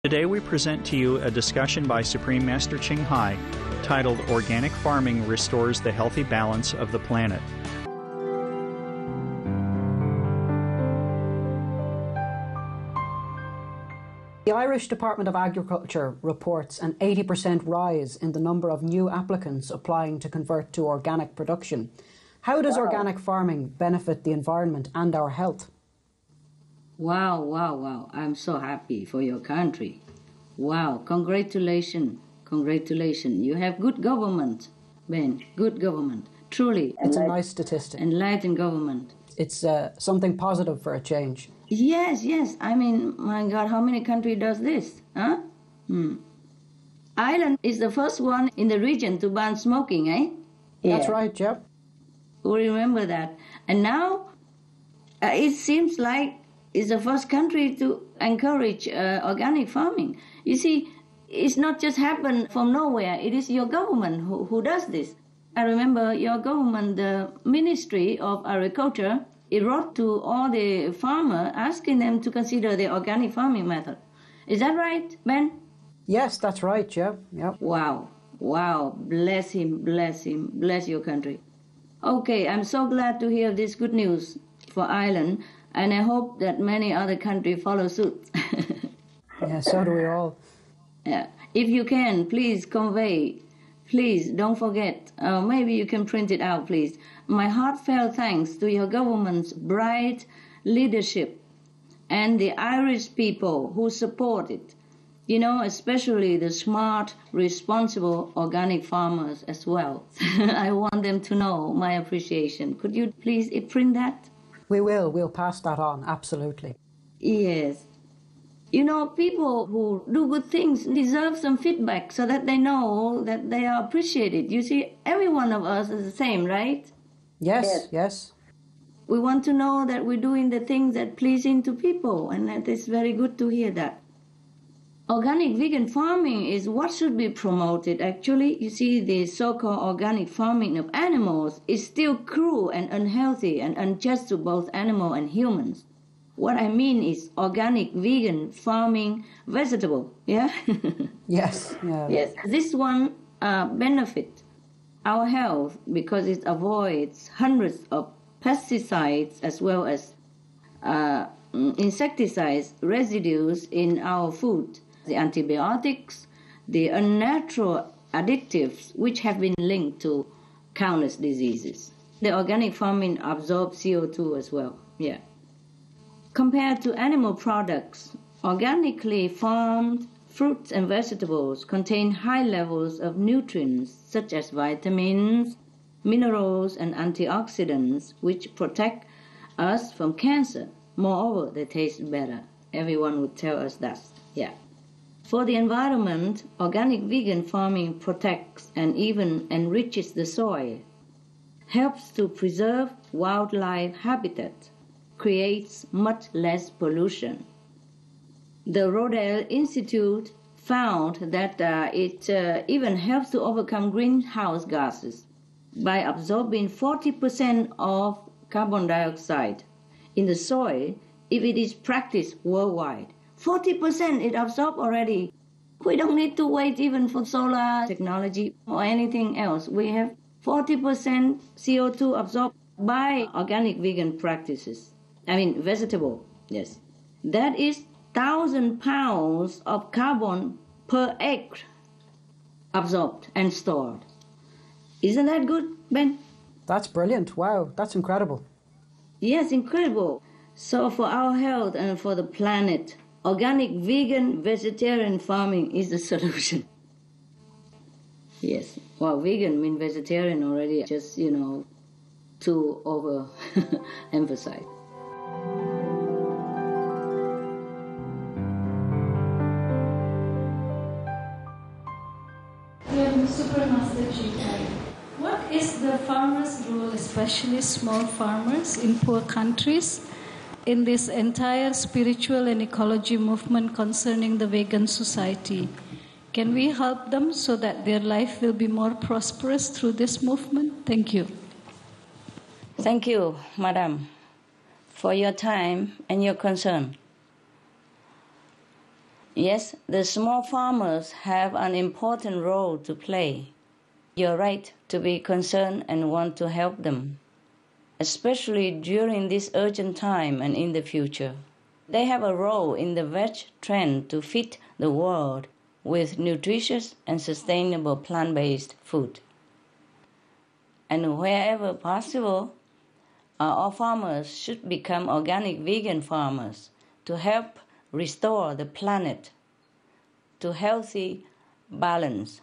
Today we present to you a discussion by Supreme Master Ching Hai titled Organic Farming Restores the Healthy Balance of the Planet. The Irish Department of Agriculture reports an 80% rise in the number of new applicants applying to convert to organic production. How does organic farming benefit the environment and our health? Wow, wow, wow. I'm so happy for your country. Wow, congratulations, congratulations. You have good government, Ben, good government. Truly. It's a nice statistic. Enlightened government. It's something positive for a change. Yes, yes. I mean, my God, how many countries does this? Huh? Ireland is the first one in the region to ban smoking, eh? That's right, yeah. We remember that. And now it seems like it's the first country to encourage organic farming. You see, it's not just happened from nowhere. It is your government who does this. I remember your government, the Ministry of Agriculture, it wrote to all the farmers asking them to consider the organic farming method. Is that right, Ben? Yes, that's right, yeah. Wow, wow, bless him, bless your country. Okay, I'm so glad to hear this good news for Ireland, and I hope that many other countries follow suit. Yeah, so do we all. Yeah. If you can, please convey. Please don't forget. Maybe you can print it out, please. My heartfelt thanks to your government's bright leadership and the Irish people who support it. You know, especially the smart, responsible organic farmers as well. I want them to know my appreciation. Could you please print that? We will. We'll pass that on, absolutely. Yes. You know, people who do good things deserve some feedback so that they know that they are appreciated. You see, every one of us is the same, right? Yes. We want to know that we're doing the things that are pleasing to people, and it is very good to hear that. Organic vegan farming is what should be promoted, actually. You see, the so-called organic farming of animals is still cruel and unhealthy and unjust to both animal and humans. What I mean is organic vegan farming vegetable, yeah? Yes. Yeah. Yes. This one benefit our health because it avoids hundreds of pesticides as well as insecticides residues in our food, the antibiotics, the unnatural additives which have been linked to countless diseases. The organic farming absorbs CO2 as well, yeah. Compared to animal products, organically farmed fruits and vegetables contain high levels of nutrients such as vitamins, minerals, and antioxidants which protect us from cancer. Moreover, they taste better. Everyone would tell us that, yeah. For the environment, organic vegan farming protects and even enriches the soil, helps to preserve wildlife habitat, creates much less pollution. The Rodale Institute found that it even helps to overcome greenhouse gases by absorbing 40% of carbon dioxide in the soil if it is practiced worldwide. 40% it absorbs already. We don't need to wait even for solar technology or anything else. We have 40% CO2 absorbed by organic vegan practices. Vegetable, yes. That is 1,000 pounds of carbon per acre absorbed and stored. Isn't that good, Ben? That's brilliant. Wow, that's incredible. Yes, incredible. So for our health and for the planet, organic vegan vegetarian farming is the solution. Yes. Well, vegan means vegetarian already, just, to over-emphasize. What is the farmer's role, especially small farmers in poor countries, in this entire spiritual and ecology movement concerning the vegan society? Can we help them so that their life will be more prosperous through this movement? Thank you. Thank you, Madam, for your time and your concern. Yes, the small farmers have an important role to play. You're right to be concerned and want to help them, especially during this urgent time and in the future. They have a role in the veg trend to feed the world with nutritious and sustainable plant-based food. And wherever possible, our farmers should become organic vegan farmers to help restore the planet to healthy balance,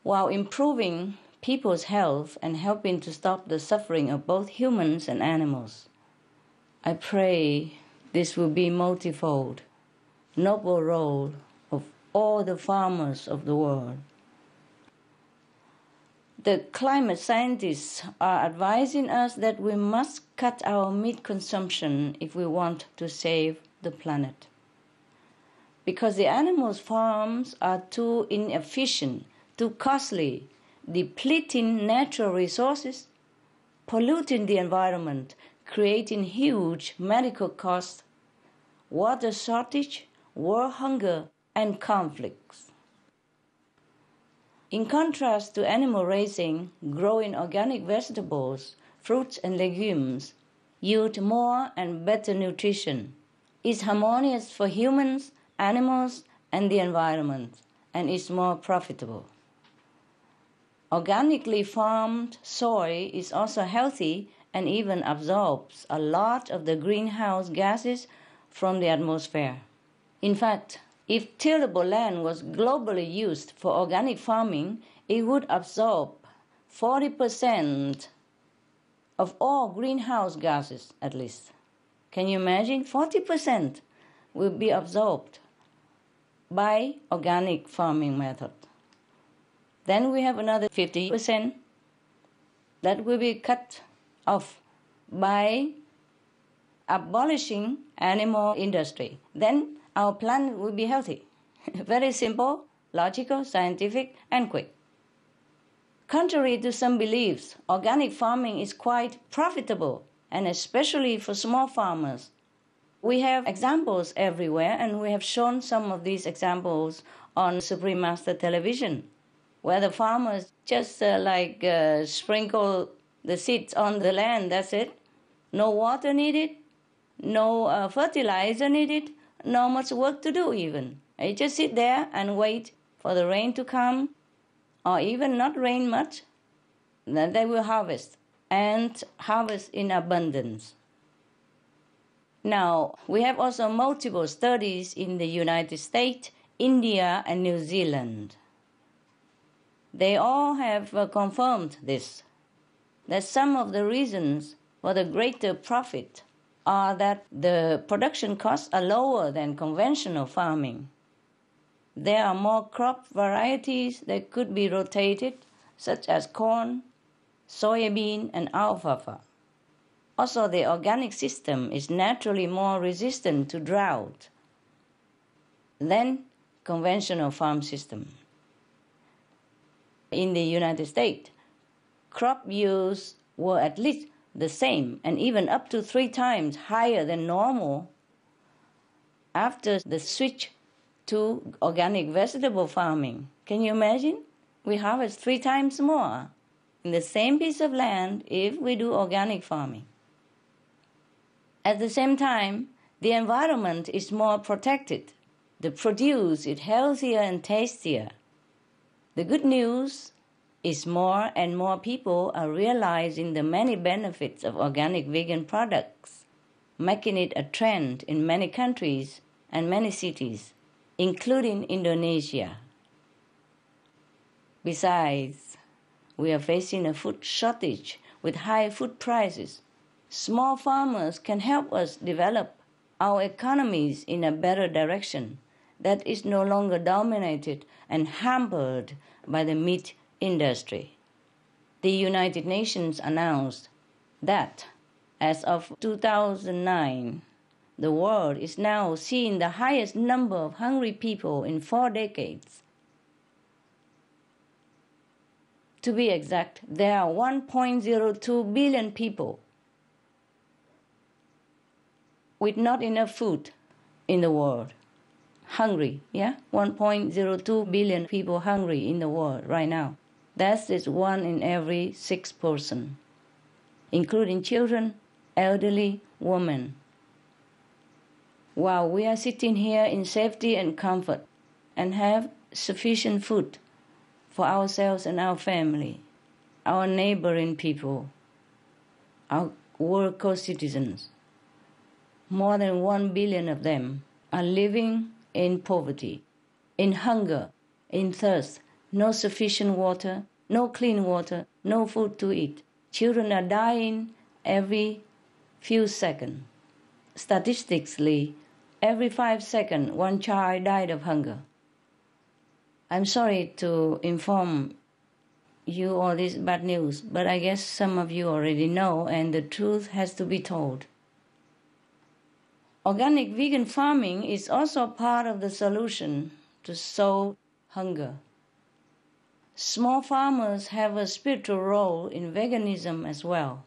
while improving people's health and helping to stop the suffering of both humans and animals. I pray this will be multifold, noble role of all the farmers of the world. The climate scientists are advising us that we must cut our meat consumption if we want to save the planet. Because the animals' farms are too inefficient, too costly, depleting natural resources, polluting the environment, creating huge medical costs, water shortage, world hunger, and conflicts. In contrast to animal raising, growing organic vegetables, fruits, and legumes yield more and better nutrition, is harmonious for humans, animals, and the environment, and is more profitable. Organically farmed soy is also healthy and even absorbs a lot of the greenhouse gases from the atmosphere. In fact, if tillable land was globally used for organic farming, it would absorb 40% of all greenhouse gases at least. Can you imagine? 40% will be absorbed by organic farming method. Then we have another 50% that will be cut off by abolishing animal industry. Then our planet will be healthy. Very simple, logical, scientific, and quick. Contrary to some beliefs, organic farming is quite profitable, and especially for small farmers. We have examples everywhere, and we have shown some of these examples on Supreme Master Television, where the farmers just sprinkle the seeds on the land, that's it. No water needed, no fertilizer needed, not much work to do even. You just sit there and wait for the rain to come, or even not rain much. Then they will harvest, and harvest in abundance. Now, we have also multiple studies in the United States, India, and New Zealand. They all have confirmed this, that some of the reasons for the greater profit are that the production costs are lower than conventional farming. There are more crop varieties that could be rotated, such as corn, soybean, and alfalfa. Also, the organic system is naturally more resistant to drought than conventional farm system. In the United States, crop yields were at least the same and even up to 3 times higher than normal after the switch to organic vegetable farming. Can you imagine? We harvest 3 times more in the same piece of land if we do organic farming. At the same time, the environment is more protected. The produce is healthier and tastier. The good news is more and more people are realizing the many benefits of organic vegan products, making it a trend in many countries and many cities, including Indonesia. Besides, we are facing a food shortage with high food prices. Small farmers can help us develop our economies in a better direction that is no longer dominated and hampered by the meat industry. The United Nations announced that as of 2009, the world is now seeing the highest number of hungry people in 4 decades. To be exact, there are 1.02 billion people with not enough food in the world. Hungry, 1.02 billion people hungry in the world right now. That is 1 in every 6 persons, including children, elderly, women. While we are sitting here in safety and comfort and have sufficient food for ourselves and our family, our neighboring people, our world co-citizens, more than 1 billion of them are living in poverty, in hunger, in thirst, no sufficient water, no clean water, no food to eat. Children are dying every few seconds. Statistically, every 5 seconds, 1 child died of hunger. I'm sorry to inform you all this bad news, but I guess some of you already know, and the truth has to be told. Organic vegan farming is also part of the solution to solve hunger. Small farmers have a spiritual role in veganism as well.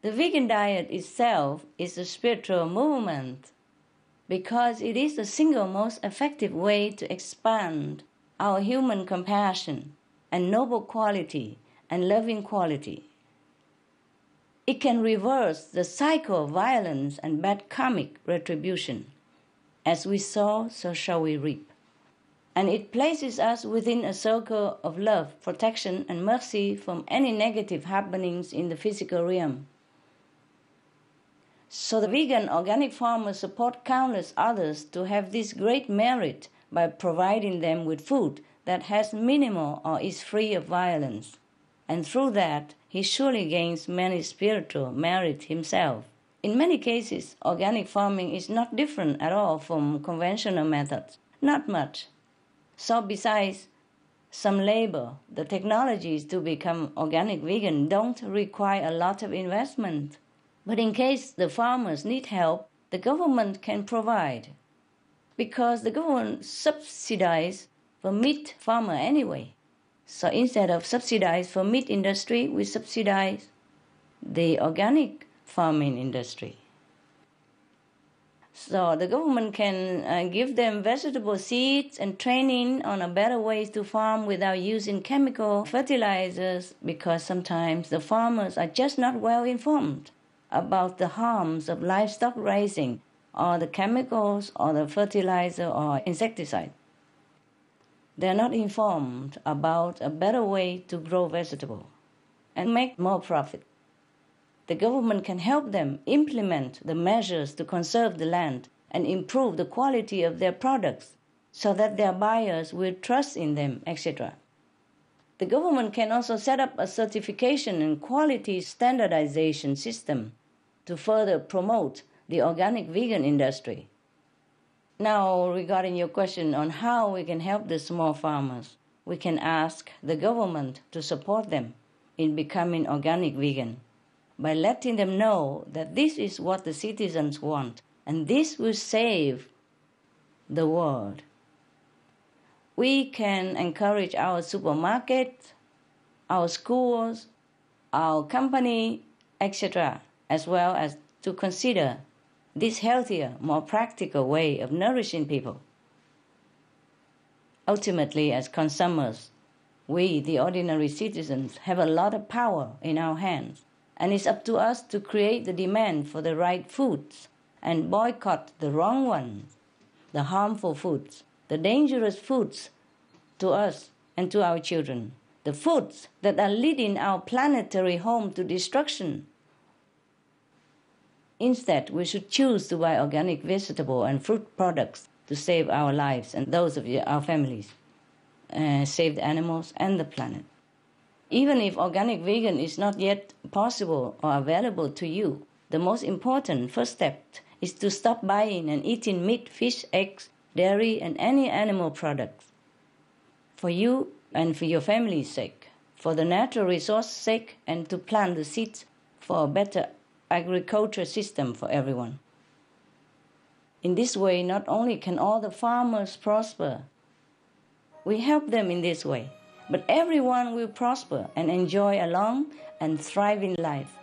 The vegan diet itself is a spiritual movement because it is the single most effective way to expand our human compassion and noble quality and loving quality. It can reverse the cycle of violence and bad karmic retribution. As we sow, so shall we reap. And it places us within a circle of love, protection, and mercy from any negative happenings in the physical realm. So the vegan organic farmers support countless others to have this great merit by providing them with food that has minimal or is free of violence. And through that, he surely gains many spiritual merit himself. In many cases, organic farming is not different at all from conventional methods. Not much. So besides some labor, the technologies to become organic vegan don't require a lot of investment. But in case the farmers need help, the government can provide. Because the government subsidizes the meat farmer anyway. So instead of subsidize for meat industry, we subsidize the organic farming industry. So the government can give them vegetable seeds and training on a better ways to farm without using chemical fertilizers, because sometimes the farmers are just not well informed about the harms of livestock raising or the chemicals or the fertilizer or insecticide. They're not informed about a better way to grow vegetable and make more profit. The government can help them implement the measures to conserve the land and improve the quality of their products so that their buyers will trust in them, etc. The government can also set up a certification and quality standardization system to further promote the organic vegan industry. Now, regarding your question on how we can help the small farmers, we can ask the government to support them in becoming organic vegan by letting them know that this is what the citizens want and this will save the world. We can encourage our supermarket, our schools, our company, etc., as well as to consider this healthier, more practical way of nourishing people. Ultimately, as consumers, we, the ordinary citizens, have a lot of power in our hands, and it's up to us to create the demand for the right foods and boycott the wrong ones, the harmful foods, the dangerous foods to us and to our children, the foods that are leading our planetary home to destruction. Instead, we should choose to buy organic vegetable and fruit products to save our lives and those of our families, save the animals and the planet. Even if organic vegan is not yet possible or available to you, the most important first step is to stop buying and eating meat, fish, eggs, dairy, and any animal products. For you and for your family's sake, for the natural resource sake, and to plant the seeds for a better agriculture system for everyone. In this way, not only can all the farmers prosper, we help them in this way, but everyone will prosper and enjoy a long and thriving life.